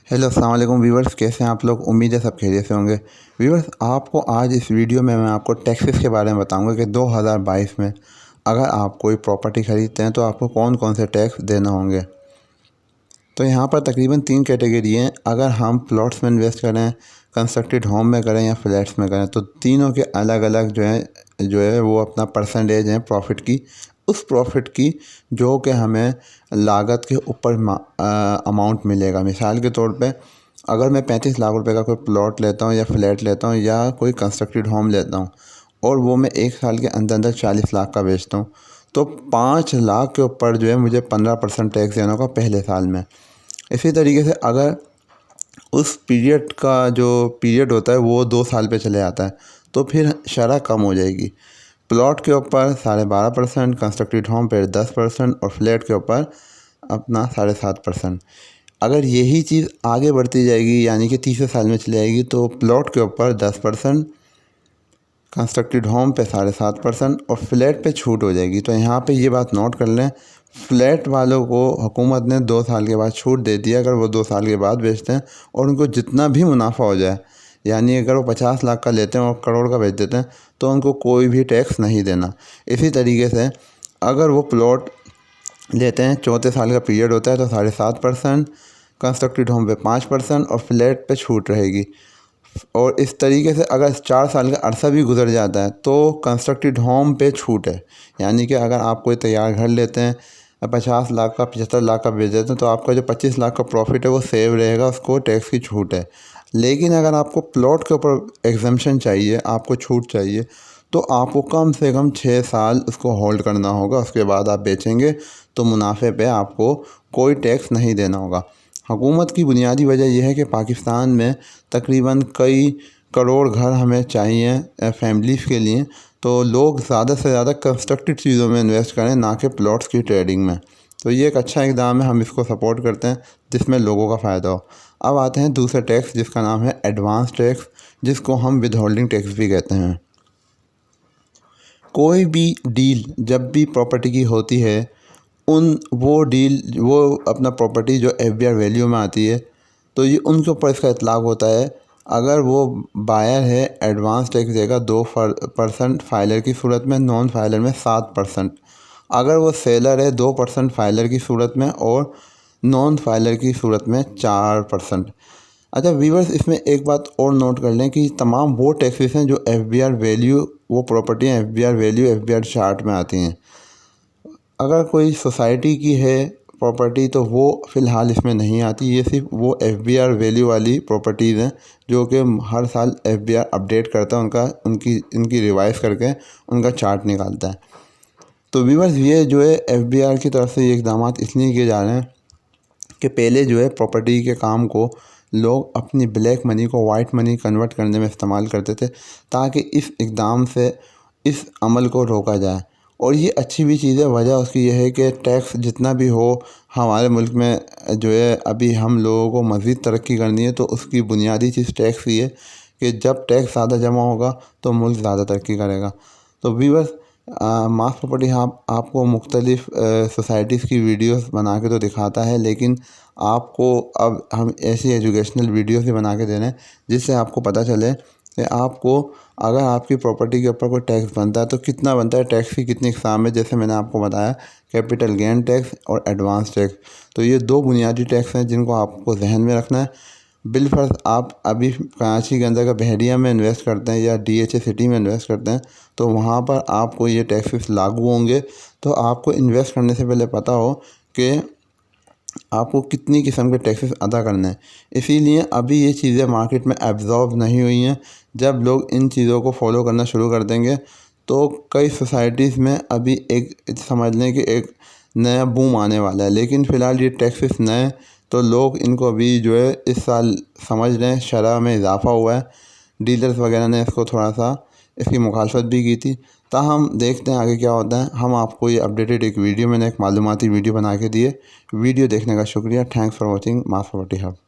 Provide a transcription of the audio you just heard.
Hello अस्सलाम वालेकुम viewers, कैसे हैं आप लोग। उम्मीद है सब खैरियत से होंगे। व्यूवर्स, आपको आज इस वीडियो में मैं आपको टैक्सेस के बारे में बताऊंगा कि 2022 में अगर आप कोई प्रॉपर्टी ख़रीदते हैं तो आपको कौन कौन से टैक्स देना होंगे। तो यहाँ पर तकरीबन 3 कैटेगरी हैं। अगर हम प्लॉट्स में इन्वेस्ट करें, कंस्ट्रक्टेड होम में करें या फ्लैट्स में करें, तो तीनों के अलग अलग जो है वो अपना परसेंटेज है प्रॉफिट की। उस प्रॉफिट की जो कि हमें लागत के ऊपर अमाउंट मिलेगा। मिसाल के तौर पे अगर मैं 35 लाख रुपए का कोई प्लॉट लेता हूँ या फ्लैट लेता हूँ या कोई कंस्ट्रक्टेड होम लेता हूँ और वो मैं 1 साल के अंदर अंदर 40 लाख का बेचता हूँ, तो 5 लाख के ऊपर जो है मुझे 15% टैक्स देना होगा पहले साल में। इसी तरीके से अगर उस पीरियड का जो पीरियड होता है वो 2 साल पे चले आता है तो फिर शरह कम हो जाएगी। प्लॉट के ऊपर 12.5%, कंस्ट्रक्टेड होम पे 10% और फ्लैट के ऊपर अपना 7.5%। अगर यही चीज़ आगे बढ़ती जाएगी यानी कि तीसरे साल में चली जाएगी तो प्लॉट के ऊपर 10%, कंस्ट्रक्टेड होम पे 7.5% और फ्लैट पे छूट हो जाएगी। तो यहाँ पे ये बात नोट कर लें, फ्लैट वालों को हुकूमत ने 2 साल के बाद छूट दे दी है अगर वो 2 साल के बाद बेचते हैं और उनको जितना भी मुनाफा हो जाए, यानी अगर वो 50 लाख का लेते हैं और करोड़ का बेच देते हैं तो उनको कोई भी टैक्स नहीं देना। इसी तरीके से अगर वो प्लॉट लेते हैं, चौथे साल का पीरियड होता है तो 7.5%, कंस्ट्रक्टेड होम पे 5% और फ्लैट पे छूट रहेगी। और इस तरीके से अगर 4 साल का अरसा भी गुजर जाता है तो कंस्ट्रक्टेड होम पे छूट है। यानी कि अगर आप कोई तैयार घर लेते हैं 50 लाख का, 75 लाख का बेच देते हैं तो आपका जो 25 लाख का प्रॉफिट है वो सेव रहेगा, उसको टैक्स की छूट है। लेकिन अगर आपको प्लॉट के ऊपर एग्जम्पशन चाहिए, आपको छूट चाहिए, तो आपको कम से कम 6 साल उसको होल्ड करना होगा। उसके बाद आप बेचेंगे तो मुनाफे पे आपको कोई टैक्स नहीं देना होगा। हुकूमत की बुनियादी वजह यह है कि पाकिस्तान में तकरीबन कई करोड़ घर हमें चाहिए फैमिलीज़ के लिए, तो लोग ज़्यादा से ज़्यादा कंस्ट्रक्टेड चीज़ों में इन्वेस्ट करें, ना कि प्लॉट्स की ट्रेडिंग में। तो ये एक अच्छा इक़दाम है, हम इसको सपोर्ट करते हैं जिसमें लोगों का फ़ायदा हो। अब आते हैं दूसरे टैक्स जिसका नाम है एडवांस टैक्स, जिसको हम विद होल्डिंग टैक्स भी कहते हैं। कोई भी डील जब भी प्रॉपर्टी की होती है, वो अपना प्रॉपर्टी जो एफबीआर वैल्यू में आती है तो ये उनके ऊपर इसका इतलाक़ होता है। अगर वो बायर है एडवांस टैक्स देगा 2% फाइलर की सूरत में, नॉन फाइलर में 7%। अगर वो सेलर है 2% फाइलर की सूरत में और नॉन फाइलर की सूरत में 4%। अच्छा व्यूअर्स, इसमें एक बात और नोट कर लें कि तमाम वो टैक्सेस हैं जो एफबीआर वैल्यू, वो प्रॉपर्टियाँ एफबीआर वैल्यू एफबीआर चार्ट में आती हैं। अगर कोई सोसाइटी की है प्रॉपर्टी तो वो फ़िलहाल इसमें नहीं आती। ये सिर्फ वो एफबीआर वैल्यू वाली प्रॉपर्टीज़ हैं जो कि हर साल एफबीआर अपडेट करता है, इनकी रिवाइज़ करके उनका चार्ट निकालता है। तो व्यूअर्स, ये जो है एफबीआर की तरफ से ये इक़दाम इसलिए किए जा रहे हैं कि पहले जो है प्रॉपर्टी के काम को लोग अपनी ब्लैक मनी को वाइट मनी कन्वर्ट करने में इस्तेमाल करते थे, ताकि इस इक़दाम से इस अमल को रोका जाए। और ये अच्छी भी चीज़ है। वजह उसकी यह है कि टैक्स जितना भी हो हमारे मुल्क में जो है, अभी हम लोगों को मज़ीद तरक्की करनी है तो उसकी बुनियादी चीज़ टैक्स ही है कि जब टैक्स ज़्यादा जमा होगा तो मुल्क ज़्यादा तरक्की करेगा। तो व्यूअर्स, मास प्रॉपर्टी आपको मुख्तलिफ़ सोसाइटीज़ की वीडियोस बना के तो दिखाता है, लेकिन आपको अब हम ऐसी एजुकेशनल वीडियोस भी बना के दे रहे हैं जिससे आपको पता चले कि आपको अगर आपकी प्रॉपर्टी के ऊपर कोई टैक्स बनता है तो कितना बनता है, टैक्स की कितनी इक़साम है। जैसे मैंने आपको बताया, कैपिटल गेन टैक्स और एडवांस टैक्स। तो ये 2 बुनियादी टैक्स हैं जिनको आपको जहन में रखना है। बिलफ़र्ज़ आप अभी कराची के अंदर का बहरिया में इन्वेस्ट करते हैं या डीएचए सिटी में इन्वेस्ट करते हैं तो वहाँ पर आपको ये टैक्सेस लागू होंगे। तो आपको इन्वेस्ट करने से पहले पता हो कि आपको कितनी किस्म के टैक्सेस अदा करने हैं। इसीलिए अभी ये चीज़ें मार्केट में एब्जॉर्ब नहीं हुई हैं। जब लोग इन चीज़ों को फॉलो करना शुरू कर देंगे तो कई सोसाइटीज़ में अभी एक समझ लें कि एक नया बूम आने वाला है। लेकिन फ़िलहाल ये टैक्सेस नए, तो लोग इनको अभी जो है इस साल समझ रहे हैं, शरह में इजाफ़ा हुआ है। डीलर्स वगैरह ने इसको थोड़ा सा इसकी मुखालफत भी की थी। ताहम देखते हैं आगे क्या होता है। हम आपको ये अपडेटेड एक वीडियो, मैंने एक मालूमाती वीडियो बना के दी है। वीडियो देखने का शुक्रिया। Thanks for watching mass property hub.